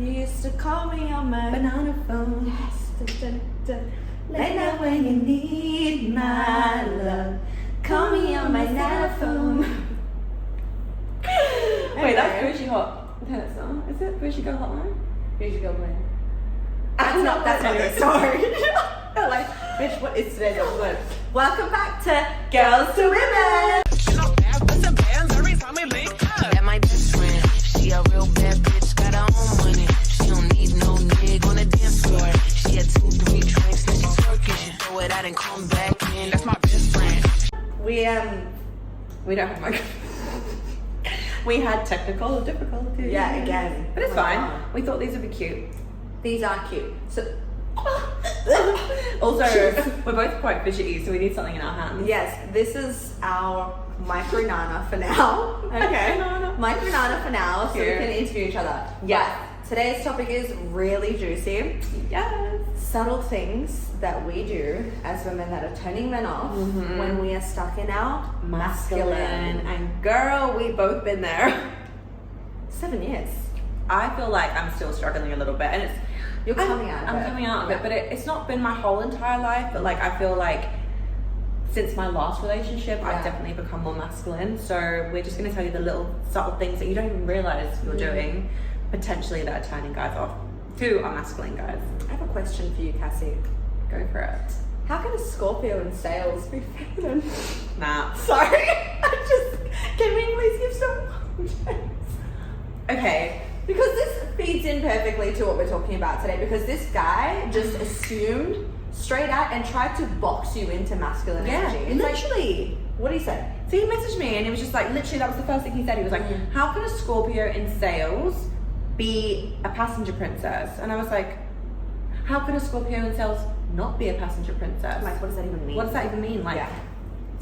You used to call me on my banana phone. Yes. Late night when you need my love. Call me on my nana phone. Wait, that's Bougie Hot. That song. Is it Bougie Girl Hotline? Bougie Girl Hotline. That's not the story. They're like, bitch, what is today's episode? Welcome back to Girls to Women. That my best friend. She a real bad bitch, got her own money. She don't need no nigga on the dance floor. She had 2-3 drinks, now she's working. She throw it out and come back in. That's my best friend. We don't have microphones. We had technical difficulties. Yeah, again. But it's Oh my fine. God. We thought these would be cute. These are cute. So Also, we're both quite fidgety, so we need something in our hands. yes, this is our micro nana for now. Okay. Micro nana for now, so we Cute. can interview each other. Yes. But today's topic is really juicy. Yes. Subtle things that we do as women that are turning men off when we are stuck in our masculine. And girl, we've both been there. 7 years. I feel like I'm still struggling a little bit, and You're coming out of it. I'm coming out of it, but it's not been my whole entire life. But like, I feel like since my last relationship, I've definitely become more masculine. So we're just going to tell you the little subtle things that you don't even realize you're doing, potentially, that are turning guys off. Who are masculine guys? I have a question for you, Cassie. Go for it. How can a Scorpio in sales be feminine? Nah. Sorry. Can we please give some context? Okay. Because this feeds in perfectly to what we're talking about today, because this guy just assumed straight out and tried to box you into masculine energy. It's like, literally. what did he say? So he messaged me and it was just like, literally, that was the first thing he said. He was like, how can a Scorpio in sales be a passenger princess? And I was like, how can a Scorpio in sales not be a passenger princess? Like, what does that even mean? What does that even mean? Like,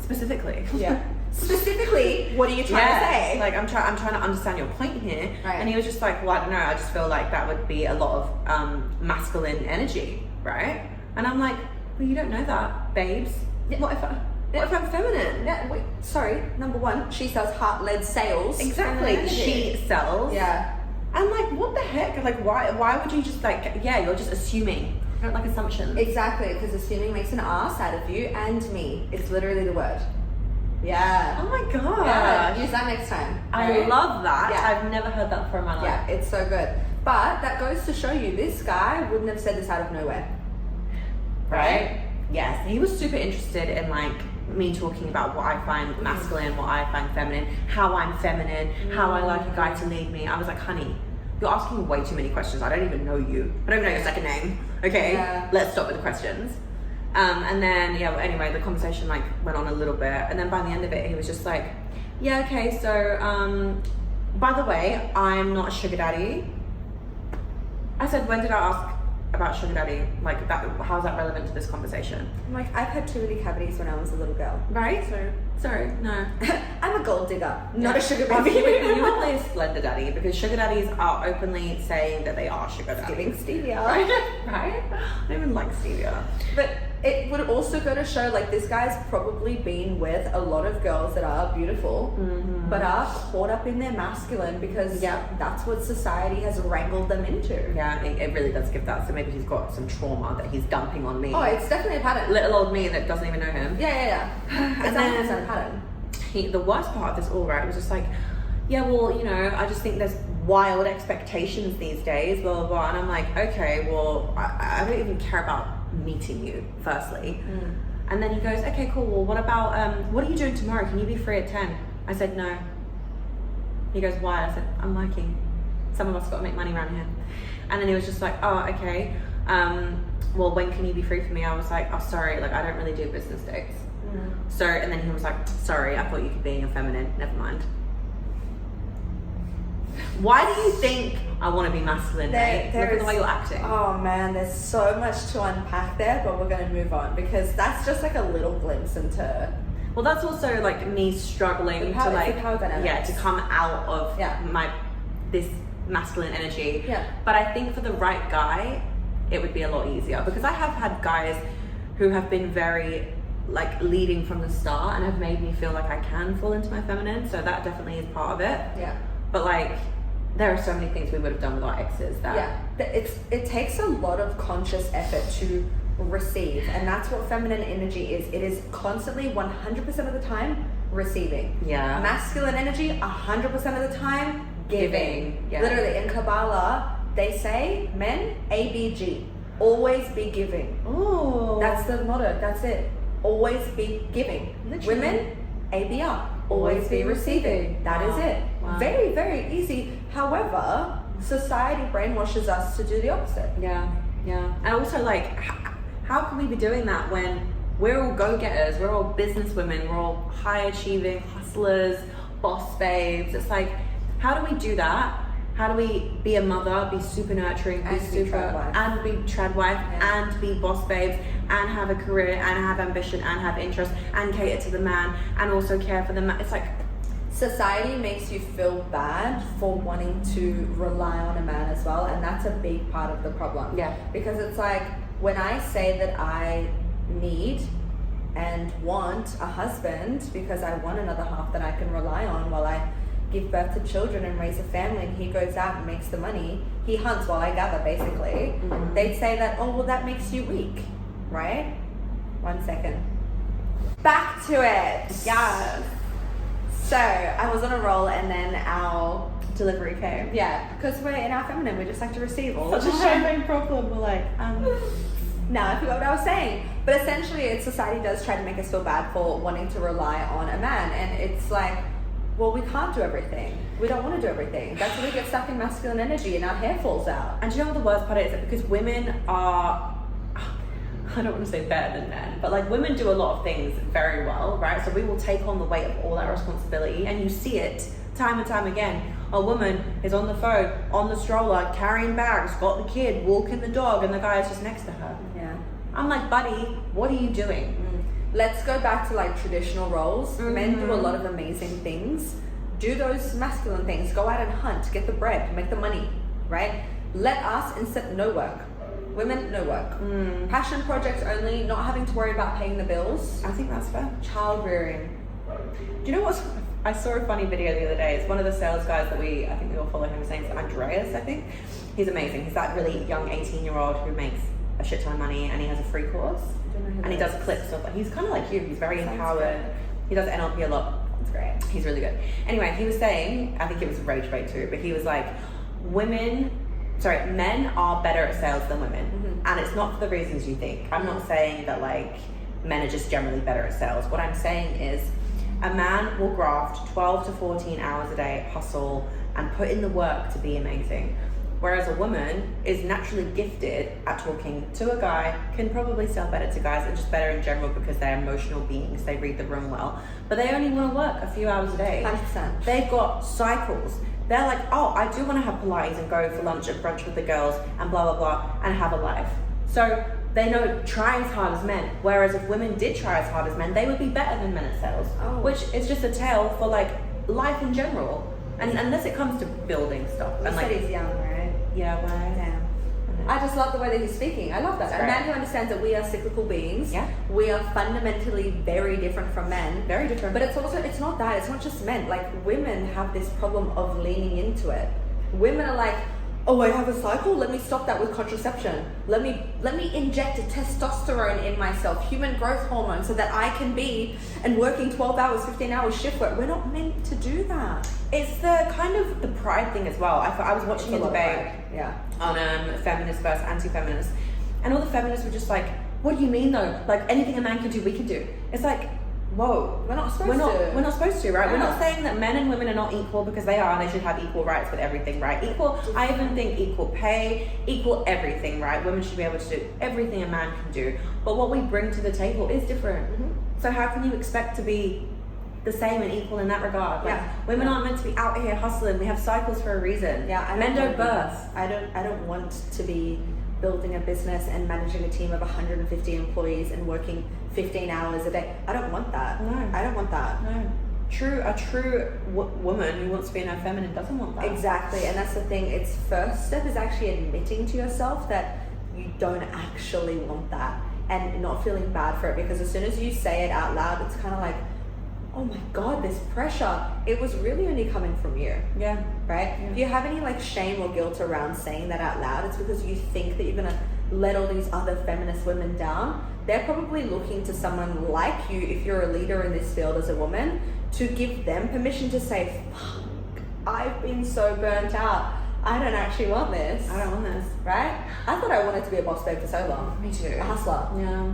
specifically. Yeah. Specifically, what are you trying to say? Like, I'm trying to understand your point here. Right. And he was just like, well, I don't know, I just feel like that would be a lot of masculine energy, right? And I'm like, well, you don't know that, babes. Yeah. What if I'm feminine? Yeah, wait, sorry. Number one, she sells heart-led sales. Exactly. Feminine She energy. sells. Yeah. And like, what the heck? Like, why would you just like, you're just assuming. I don't like assumptions. Exactly, because assuming makes an ass out of you and me. It's literally the word. Yeah. Oh my god. Yeah, use that next time. I love that. Yeah. I've never heard that before in my life. Yeah, it's so good. But that goes to show you, this guy wouldn't have said this out of nowhere. Right? Yes. He was super interested in like me talking about what I find masculine, what I find feminine, how I'm feminine, how I like a guy to lead me. I was like, honey, you're asking way too many questions. I don't even know you. I don't even know your second name. Okay? Yeah. Let's stop with the questions. And then, anyway, the conversation like went on a little bit. And then by the end of it, he was just like, yeah, okay, so, by the way, I'm not a sugar daddy. I said, when did I ask about sugar daddy? Like, that, how's that relevant to this conversation? I'm like, I've had 2 witty cavities when I was a little girl. Right? So, sorry, no. I'm a gold digger, not a sugar Well, baby. you would play a Splendor Daddy, because sugar daddies are openly saying that they are sugar daddies. Giving stevia. Right? I don't even like stevia. But it would also go to show, like, this guy's probably been with a lot of girls that are beautiful, but are caught up in their masculine because that's what society has wrangled them into. Yeah, it really does give that. So maybe he's got some trauma that he's dumping on me. Oh, it's definitely a pattern. Little old me that doesn't even know him. Yeah. It's And then- 100% a pattern. The worst part of this all, right, was just like, yeah, well, you know, I just think there's wild expectations these days, blah, blah, blah. And I'm like, okay, well, I don't even care about meeting you, firstly. And then he goes, okay, cool, well, what about, what are you doing tomorrow? Can you be free at 10? I said, no. He goes, why? I said, I'm working. Some of us got to make money around here. And then he was just like, oh, okay. Well, when can you be free for me? I was like, oh, sorry, like, I don't really do business dates. So, and then he was like, sorry, I thought you could be a feminine, never mind. Why do you think I want to be masculine, mate? Look at the way you're acting. Oh man, there's so much to unpack there, but we're going to move on because that's just like a little glimpse into... Well, that's also like me struggling The power- to like, it's the power dynamics. yeah, to come out of Yeah. this masculine energy. Yeah. But I think for the right guy, it would be a lot easier, because I have had guys who have been very like leading from the start and have made me feel like I can fall into my feminine. So that definitely is part of it. Yeah. But like, there are so many things we would have done with our exes that it takes a lot of conscious effort to receive, and that's what feminine energy is. It is constantly 100% of the time receiving. Masculine energy 100% of the time giving. Literally in Kabbalah they say men ABG, always be giving. That's the motto. That's it. Always be giving. Literally. Women ABR, always be receiving. That is it. Very, very easy. However, society brainwashes us to do the opposite. And also, like, how can we be doing that when we're all go-getters, we're all business women, we're all high-achieving hustlers, boss babes? It's like, how do we do that? How do we be a mother, be super nurturing, be trad wife, and be boss babes, and have a career, and have ambition, and have interest, and cater to the man, and also care for the man? It's like, society makes you feel bad for wanting to rely on a man as well, and that's a big part of the problem. Because it's like, when I say that I need and want a husband because I want another half that I can rely on while I give birth to children and raise a family, and he goes out and makes the money, he hunts while I gather, basically, they'd say that, oh, well, that makes you weak, right? 1 second. Back to it. So I was on a roll, and then our delivery came. Because we're in our feminine, we just like to receive all the time. Such a shaming problem. We're like, Now I forgot what I was saying. But essentially, society does try to make us feel bad for wanting to rely on a man, and it's like, well, we can't do everything. We don't want to do everything. That's when we get stuck in masculine energy and our hair falls out. And do you know what the worst part is? That because women are, I don't want to say better than men, but like, women do a lot of things very well, right? So we will take on the weight of all that responsibility, and you see it time and time again. A woman is on the phone, on the stroller, carrying bags, got the kid, walking the dog, and the guy is just next to her. I'm like, buddy, what are you doing? Let's go back to like traditional roles. Men do a lot of amazing things. Do those masculine things. Go out and hunt, get the bread, make the money, right? Let us, instead, no work. Women, no work. Passion projects only, not having to worry about paying the bills. I think that's fair. Child rearing. Do you know what? I saw a funny video the other day. It's one of the sales guys that I think we all follow him. His name's Andreas, I think. He's amazing. He's that really young 18-year-old who makes a shit ton of money, and he has a free course. And he does clips of, he's kind of like you. He's very empowered. He does NLP a lot. That's great. He's really good. Anyway, he was saying, I think it was Rage Bait too, but he was like, men are better at sales than women. And it's not for the reasons you think. I'm not saying that like men are just generally better at sales. What I'm saying is, a man will graft 12 to 14 hours a day, hustle, and put in the work to be amazing. Whereas a woman is naturally gifted at talking to a guy, can probably sell better to guys, and just better in general because they're emotional beings, they read the room well, but they only want to work a few hours a day. 100%. They've got cycles. They're like, oh, I do want to have Pilates and go for lunch and brunch with the girls and blah, blah, blah, and have a life. So they know try as hard as men. Whereas if women did try as hard as men, they would be better than men at sales, which is just a tale for like life in general. And unless it comes to building stuff. You and said like, he's young, right? Yeah, well, damn. I just love the way that he's speaking. I love that. A man who understands that we are cyclical beings. We are fundamentally very different from men. Very different. But it's not that. It's not just men. Like, women have this problem of leaning into it. Women are like, oh, I have a cycle? Let me stop that with contraception. Let me inject a testosterone in myself, human growth hormone, so that I can be and working 12 hours, 15 hours shift work. We're not meant to do that. It's the kind of the pride thing as well. I was watching a debate on feminist versus anti-feminist, and all the feminists were just like, what do you mean though? Like, anything a man can do, we can do. It's like, whoa, we're not supposed to, right? We're not saying that men and women are not equal, because they are, and they should have equal rights with everything, right? Equal, I even think equal pay, equal everything, right? Women should be able to do everything a man can do, but what we bring to the table is different. So how can you expect to be the same and equal in that regard? Like, women aren't meant to be out here hustling. We have cycles for a reason. Men don't birth. I don't want to be building a business and managing a team of 150 employees and working 15 hours a day. I don't want that. No. I don't want that. No. A true woman who wants to be in her feminine doesn't want that. Exactly, and that's the thing. Its first step is actually admitting to yourself that you don't actually want that, and not feeling bad for it, because as soon as you say it out loud, it's kind of like, oh my God, this pressure, it was really only coming from you. Yeah. Right? Yeah. If you have any like shame or guilt around saying that out loud, it's because you think that you're going to let all these other feminist women down. They're probably looking to someone like you, if you're a leader in this field as a woman, to give them permission to say, fuck, I've been so burnt out. I don't actually want this. I don't want this. Right? I thought I wanted to be a boss babe for so long. Me too. A hustler. Yeah.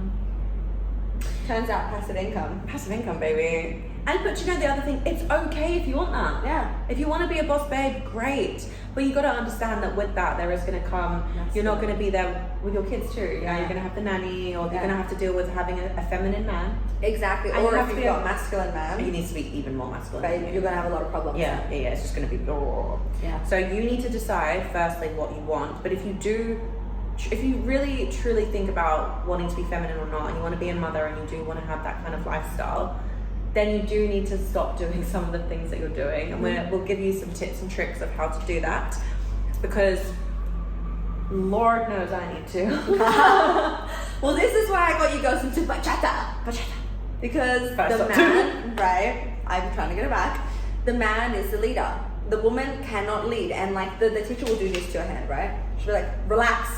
Turns out passive income. Passive income, baby. And but you know the other thing, it's okay if you want that. Yeah. If you want to be a boss babe, great. But you got to understand that with that, there is going to come. You're not going to be there with your kids too. You know, you're going to have the nanny, or you're going to have to deal with having a feminine man. Exactly. And or you if have to you've be got a masculine man, he needs to be even more masculine. but you're going to have a lot of problems. Yeah. It's just going to be. Yeah. So you need to decide firstly what you want. But if you really truly think about wanting to be feminine or not, and you want to be a mother and you do want to have that kind of lifestyle, then you do need to stop doing some of the things that you're doing. And we'll give you some tips and tricks of how to do that, because Lord knows I need to. Well, this is why I got you girls into bachata. Because the man, right, I'm trying to get it back, the man is the leader. The woman cannot lead. And like the teacher will do this to your hand, right? She'll be like, relax.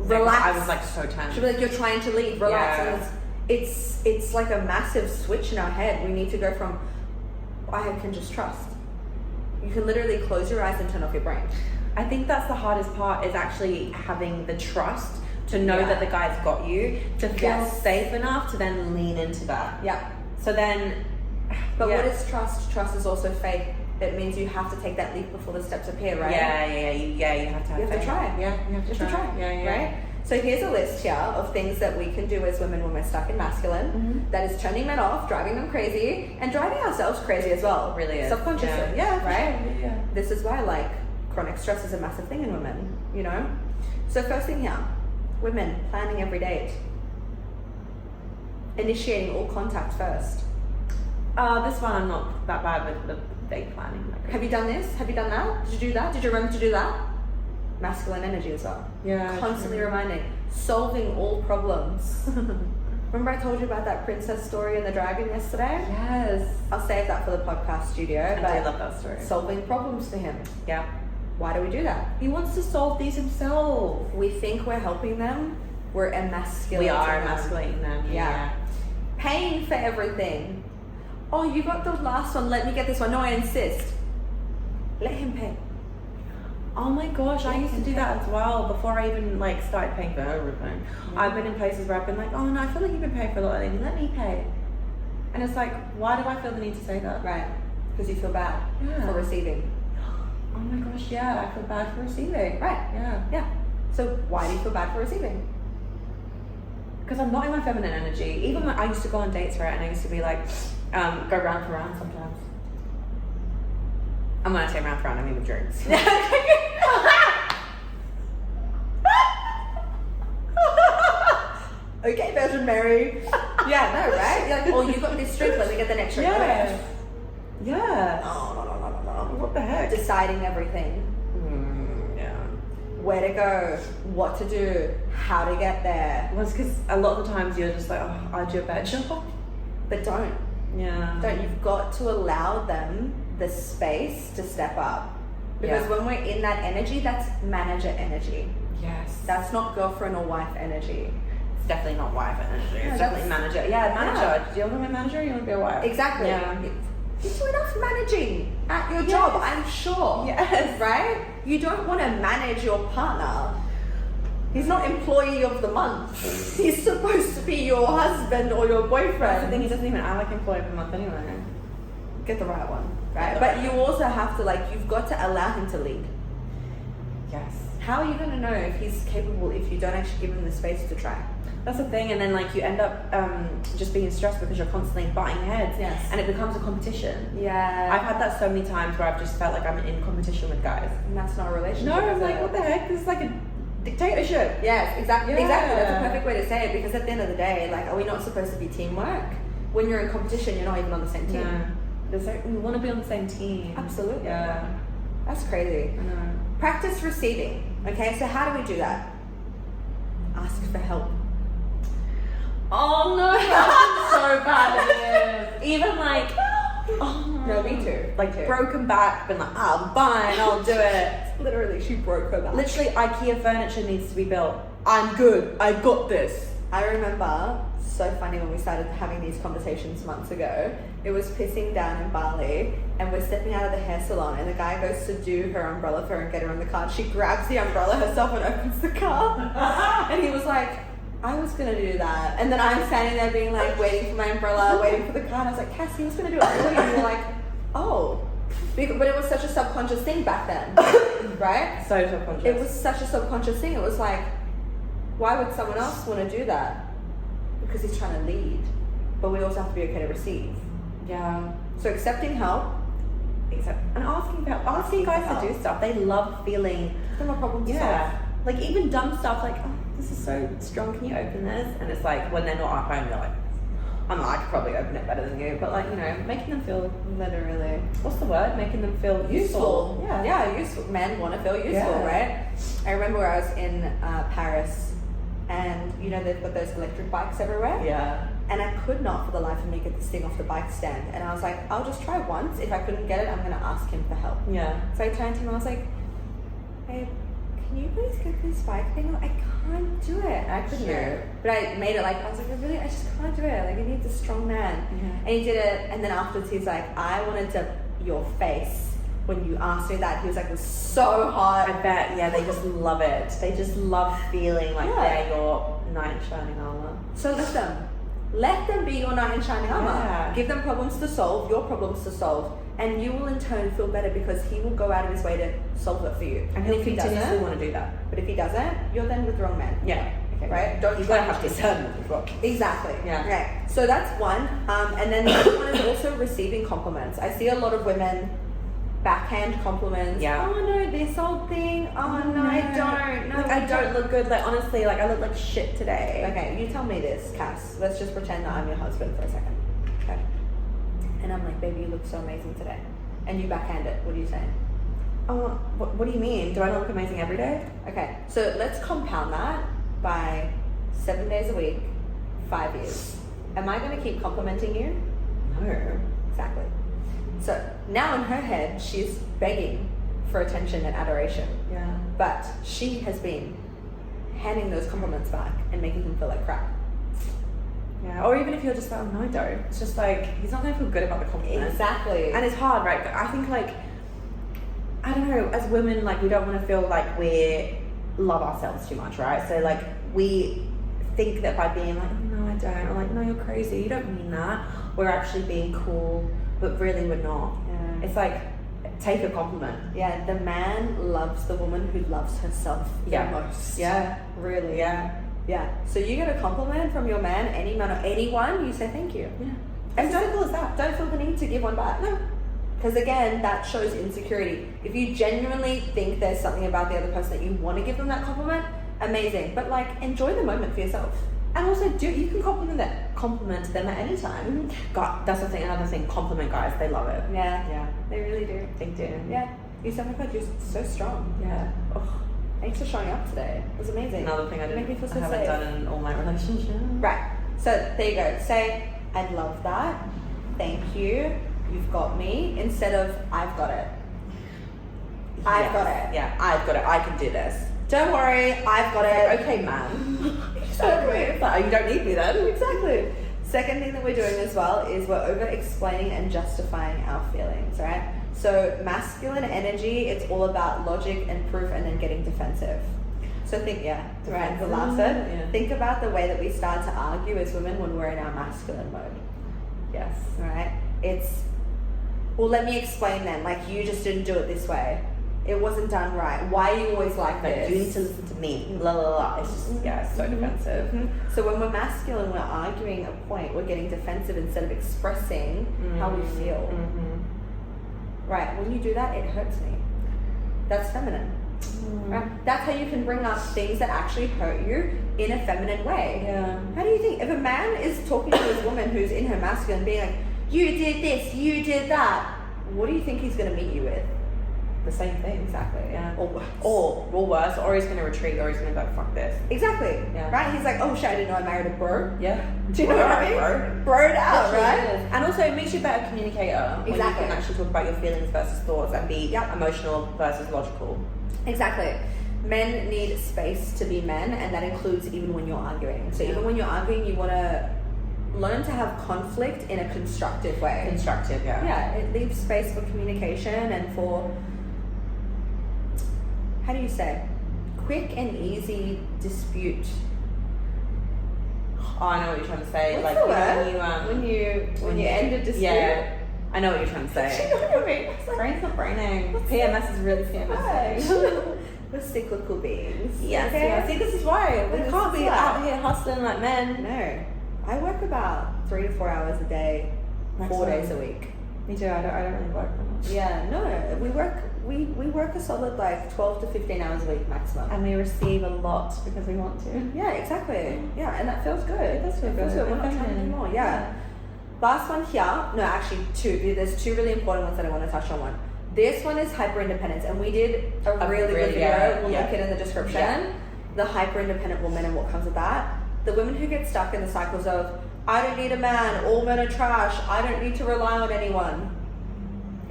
I was like so tense. She'll be like, you're trying to lead, relax. Yeah. And it's like a massive switch in our head. We need to go from, I can just trust. You can literally close your eyes and turn off your brain. I think that's the hardest part, is actually having the trust to know that the guy's got you, to feel safe enough to then lean into that. Yeah. So then, but what is trust? Trust is also faith. It means you have to take that leap before the steps appear, right? Yeah. You have to have You have to try. Yeah, you have to try. Yeah. Right? So here's a list here of things that we can do as women when we're stuck in masculine. That is turning men off, driving them crazy, and driving ourselves crazy as well. Really is. Subconsciously. Yeah, right? Sure. Yeah. This is why like chronic stress is a massive thing in women, you know? So first thing here, women planning every date. Initiating all contact first. This one I'm not that bad with the date planning. Have you done this? Have you done that? Did you do that? Did you remember to do that? Masculine energy as well. Yeah. Constantly reminding. Solving all problems. Remember I told you about that princess story and the dragon yesterday? Yes. I'll save that for the podcast studio. I do love that story. Solving problems for him. Yeah. Why do we do that? He wants to solve these himself. We think we're helping them. We're emasculating We are them. emasculating them. Yeah. Paying for everything. Oh, you got the last one. Let me get this one. No, I insist. Let him pay. Oh my gosh, I used to do that as well before I even like started paying for everything. I've been in places where I've been like, oh no, I feel like you've been paying for a lot of things. Let me pay. And it's like, why do I feel the need to say that? Right. Because you feel bad for receiving. Oh my gosh, yeah, I feel bad for receiving. Right. Yeah. So why do you feel bad for receiving? Because I'm not in my feminine energy. Even when I used to go on dates, right, and I used to be like, go round for round sometimes. And when I say round for round, I mean with drinks. Okay, Virgin Mary. Yeah, no, right? You're like, oh, you got this drink, let me get the next drink. Yeah. No. What the heck? Deciding everything. Yeah. Where to go, what to do, how to get there. Well, it's because a lot of the times you're just like, oh, I'll do a bad job. But don't. You've got to allow them the space to step up. Because when we're in that energy, that's manager energy. Yes. That's not girlfriend or wife energy. It's definitely not wife energy. It's No, definitely manager. Yeah, manager. Yeah. Do you want to be a manager or you want to be a wife? Exactly. Yeah. You do enough managing at your job, I'm sure. Yes. Right? You don't want to manage your partner. He's not employee of the month. He's supposed to be your husband or your boyfriend. That's the thing, he doesn't even act like employee of the month anyway. Get the right one, right? But you also have to, you've got to allow him to lead. Yes. How are you going to know if he's capable if you don't actually give him the space to try? That's the thing, and then you end up just being stressed because you're constantly butting heads. Yes. And it becomes a competition. Yeah. I've had that so many times where I've just felt like I'm in competition with guys. And that's not a relationship. No, I'm is like, it? what the heck? This is like a dictatorship. Yes, exactly. Yeah. Exactly. That's a perfect way to say it, because at the end of the day, are we not supposed to be teamwork? When you're in competition, you're not even on the same team. No. We want to be on the same team. Absolutely. Yeah. That's crazy. I know. Practice receiving. Okay, so how do we do that? Ask for help. Oh no, I'm so bad at this. Even No, me too. Like, Me too. broken back, been like, I'm fine, I'll do it. Literally, she broke her back. Literally, IKEA furniture needs to be built. I'm good. I got this. I remember, so funny when we started having these conversations months ago. It was pissing down in Bali, and we're stepping out of the hair salon, and the guy goes to do her umbrella for her and get her in the car. She grabs the umbrella herself and opens the car. And he was like, I was gonna do that. And then I'm standing there being like, waiting for my umbrella, waiting for the car. And I was like, Cassie, I was gonna do it earlier. And you're like, oh. But it was such a subconscious thing back then, right? So subconscious. It was such a subconscious thing. It was like, why would someone else want to do that? Because he's trying to lead. But we also have to be okay to receive. Yeah. So accepting help. And asking guys to do stuff. They love feeling. There's no problem to Yeah. solve. Like even dumb stuff like, oh, this is so strong, can you open this? And it's like, when they're not at home, you're like, I could probably open it better than you. But like, you know, making them feel, Literally. what's the word? Making them feel useful. Yeah, useful. Men want to feel useful, Yeah. right? I remember where I was in Paris, and you know, they've got those electric bikes everywhere. Yeah. And I could not for the life of me get this thing off the bike stand. And I was like, I'll just try once. If I couldn't get it, I'm going to ask him for help. Yeah. So I turned to him and I was like, babe, can you please get this bike thing off? I can't do it. And I couldn't do it. But I made it like, I was like, I just can't do it. Like, it needs a strong man. Yeah. And he did it. And then afterwards, he's like, I wanted to, your face when you asked me that. He was like, it was so hot. I bet, yeah, they just love it. They just love feeling like they're your knight in shining armor. So let them be your knight in shining armor. Yeah. Give them problems to solve, your problems to solve. And you will in turn feel better because he will go out of his way to solve it for you. And he'll if he continuously doesn't, want to do that. but if he doesn't, you're then with the wrong man. Yeah. Okay. Right? Don't You've got to have discernment as well. Exactly. Yeah. Okay. So that's one. And then the other one is also receiving compliments. I see a lot of women backhand compliments. Yeah. Oh no, this old thing. Oh no, I don't. No, Like, I don't look good. Like honestly, like I look like shit today. Okay, you tell me this, Cass. Let's just pretend that I'm your husband for a second. Okay. And I'm like, baby, you look so amazing today. And you backhand it. What are you saying? Oh, what do you mean? Do I look amazing every day? Okay, so let's compound that by 7 days a week, 5 years. Am I going to keep complimenting you? No. Exactly. So now in her head, she's begging for attention and adoration. Yeah. But she has been handing those compliments back and making him feel like crap. Yeah. Or even if you're just like, oh no, don't. It's just like he's not gonna feel good about the compliment. Exactly. And it's hard, right? But I think like I don't know, as women, like we don't want to feel like we love ourselves too much, right? So like we think that by being like, oh, no, I don't, or like, no, you're crazy, you don't mean that. We're actually being cool, but really we're not. Yeah. It's like take a compliment. Yeah, the man loves the woman who loves herself the most. Yeah. Really. Yeah. Yeah. So you get a compliment from your man, any man or anyone, you say thank you. Yeah. And As simple as that. Don't feel the need to give one back. No. Because again, that shows insecurity. If you genuinely think there's something about the other person that you want to give them that compliment, amazing. But like, enjoy the moment for yourself. And also, you can compliment them at any time. God, that's the thing. Another thing, compliment guys. They love it. Yeah. Yeah, They really do. they do. Yeah. You said, oh my God, you're so strong. Yeah. Oh, Thanks for showing up today. It was amazing. another thing I Make me feel so haven't safe. done in all my relationships. Right. So there you go. Say, I love that. Thank you. You've got me. Instead of, I've got it. I've got it. Yeah, I've got it. I can do this. Don't worry, I've got it. Okay, man. Exactly. It's like, oh, you don't need me then. Exactly. Second thing that we're doing as well is we're over explaining and justifying our feelings, right? So masculine energy, it's all about logic and proof and then getting defensive. So think, right, the last bit. Yeah. Think about the way that we start to argue as women when we're in our masculine mode. Yes. Right? It's, well, let me explain then. Like, you just didn't do it this way. It wasn't done right. Why are you always like this? You need to listen to me. La la la. It's just, it's so defensive. Mm-hmm. So when we're masculine, we're arguing a point. We're getting defensive instead of expressing how we feel. Mm-hmm. Right? When you do that, it hurts me. That's feminine. Right? That's how you can bring up things that actually hurt you in a feminine way. Yeah. How do you think if a man is talking to his woman who's in her masculine, being like, "You did this, you did that," what do you think he's going to meet you with? the same thing. Exactly. Yeah. Or worse. Or worse, or he's gonna retreat, or he's gonna be like, fuck this. Exactly. Yeah. Right? He's like, oh shit, I didn't know I married a bro. Yeah. Do you know what I mean? Broed out, Literally right? is. And also it makes you a better communicator. When Exactly. you can actually talk about your feelings versus thoughts and be emotional versus logical. Exactly. Men need space to be men, and that includes even when you're arguing. So even when you're arguing, you want to learn to have conflict in a constructive way. Constructive, yeah. Yeah, it leaves space for communication and for, how do you say, quick and easy dispute. Oh, I know what you're trying to say. What's like the word? When you end a dispute. Yeah. I know what you're trying to say. You know what I mean? It's like, Brain's not braining. PMS is really PMS. we're cyclical beings. Yes, okay? yeah. See, this is why we This can't is be why. out here hustling like men. No. I work about 3 to 4 hours a day, 4 days a week. Me too. I don't really work that much. Yeah, no. We work a solid like 12 to 15 hours a week maximum. And we receive a lot because we want to. Yeah, exactly. Yeah, and that feels good. It does feel good. We're not trying anymore. Yeah. Last one here. No, actually two. There's two really important ones that I want to touch on. One. This one is hyper independence, and we did a really good video. We'll link it in the description. Yeah. The hyper independent woman and what comes with that. The women who get stuck in the cycles of I don't need a man, all men are trash, I don't need to rely on anyone.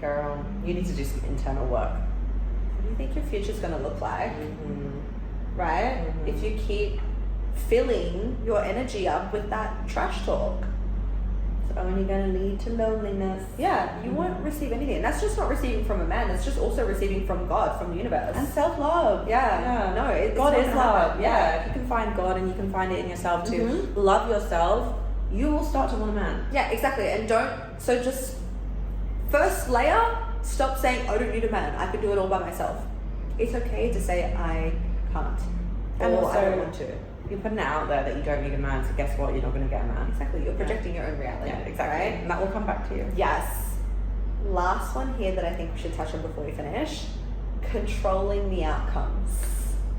Girl, you need to do some internal work. What do you think your future's gonna look like? Right? Mm-hmm. If you keep filling your energy up with that trash talk. It's only going to lead to loneliness. Yeah, you won't receive anything. And that's just not receiving from a man, it's just also receiving from God, from the universe. And self-love. Yeah. No, it's God not is gonna love. happen. Yeah. If you can find God and you can find it in yourself to love yourself, you will start to want a man. Yeah, exactly. And so just first layer, stop saying, I don't need a man, I can do it all by myself. It's okay to say, I can't. And or also, I don't want to. You're putting it out there that you don't need a man, so guess what? You're not going to get a man. Exactly. You're projecting your own reality. Yeah, exactly. Right? And that will come back to you. Yes. Last one here that I think we should touch on before we finish. Controlling the outcomes.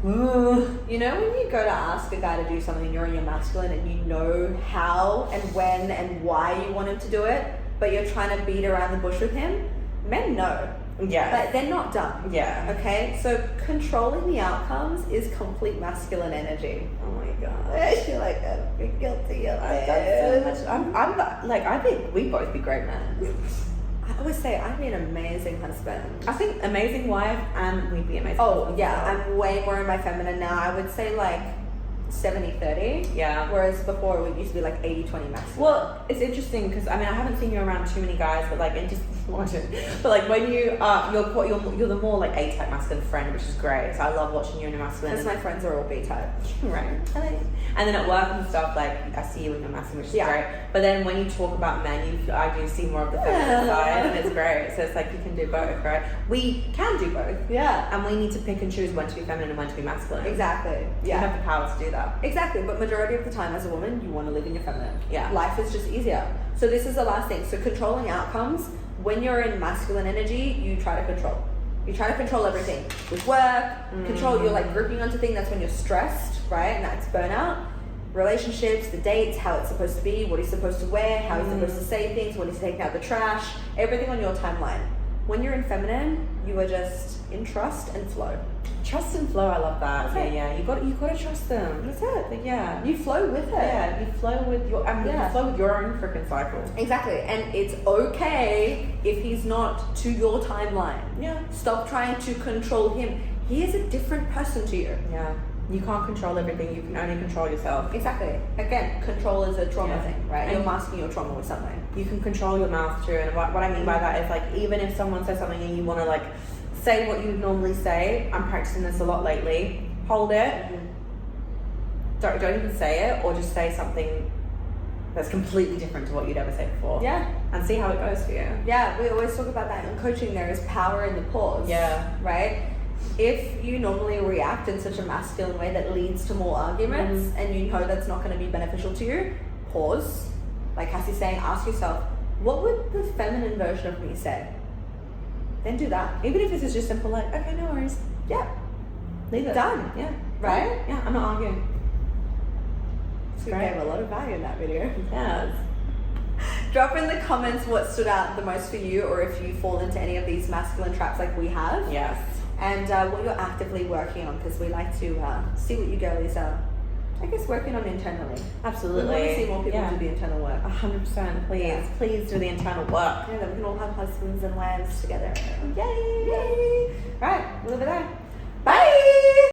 You know when you go to ask a guy to do something, you're in your masculine and you know how and when and why you want him to do it, but you're trying to beat around the bush with him? Men know. Yeah. But they're not dumb. Yeah. Okay? So controlling the outcomes is complete masculine energy. Oh my god. You're like, I've been guilty of I've this. done so much. I'm like, I think we'd both be great men. I always say I'd be an amazing husband. I think amazing wife and we'd be amazing. Oh, yeah. I'm way more in my feminine now. I would say like 70-30. Yeah. Whereas before it used to be like 80-20 masculine. Well, it's interesting because I mean I haven't seen you around too many guys, but like but like when you're the more like A type masculine friend, which is great. So I love watching you in your masculine. Because my friends are all B type. Right. And then at work and stuff, like I see you in your masculine, which is Yeah. great. But then when you talk about men, I do see more of the feminine side, and it's great. So it's like you can do both, right? We can do both. Yeah. And we need to pick and choose when to be feminine and when to be masculine. Exactly. You Yeah. have the power to do that. Exactly. But majority of the time as a woman, you want to live in your feminine. Yeah. Life is just easier. So this is the last thing. So controlling outcomes, when you're in masculine energy, you try to control. You try to control everything. With work, control, you're like grouping onto things, that's when you're stressed, right? And that's burnout. Relationships, the dates, how it's supposed to be, what he's supposed to wear, how he's supposed to say things, when he's taking out the trash, everything on your timeline. When you're in feminine, you are just in trust and flow. Trust and flow, I love that. That's it. Yeah. You got to trust them. That's it. Like, yeah. You flow with it. Yeah, you flow with your you flow with your own freaking cycle. Exactly. And it's okay if he's not to your timeline. Yeah. Stop trying to control him. He is a different person to you. Yeah. You can't control everything, you can only control yourself. Exactly. Again, control is a trauma thing, right? And you're masking your trauma with something. you can control your mouth too, and what I mean by that is like even if someone says something and you want to like say what you would normally say, I'm practicing this a lot lately, hold it, don't even say it, or just say something that's completely different to what you'd ever say before. Yeah. And see how it goes for you. Yeah, we always talk about that in coaching. There is power in the pause. Yeah. Right? If you normally react in such a masculine way that leads to more arguments and you know that's not going to be beneficial to you, pause. Like Cassie's saying, ask yourself, what would the feminine version of me say? Then do that. Even if this is just simple like, okay, no worries. Yeah. Leave it. Done. Yeah. Right? Yeah, I'm not arguing. So we gave a lot of value in that video. Yes. Drop in the comments what stood out the most for you, or if you fall into any of these masculine traps like we have. Yes. And what you're actively working on, because we like to see what you girlies are, I guess, working on internally. Absolutely. We want to see more people do the internal work. 100%. Please. Yeah. Please do the internal work. Yeah, then we can all have husbands and wives together. Yay! Yay! Right, we'll leave it there.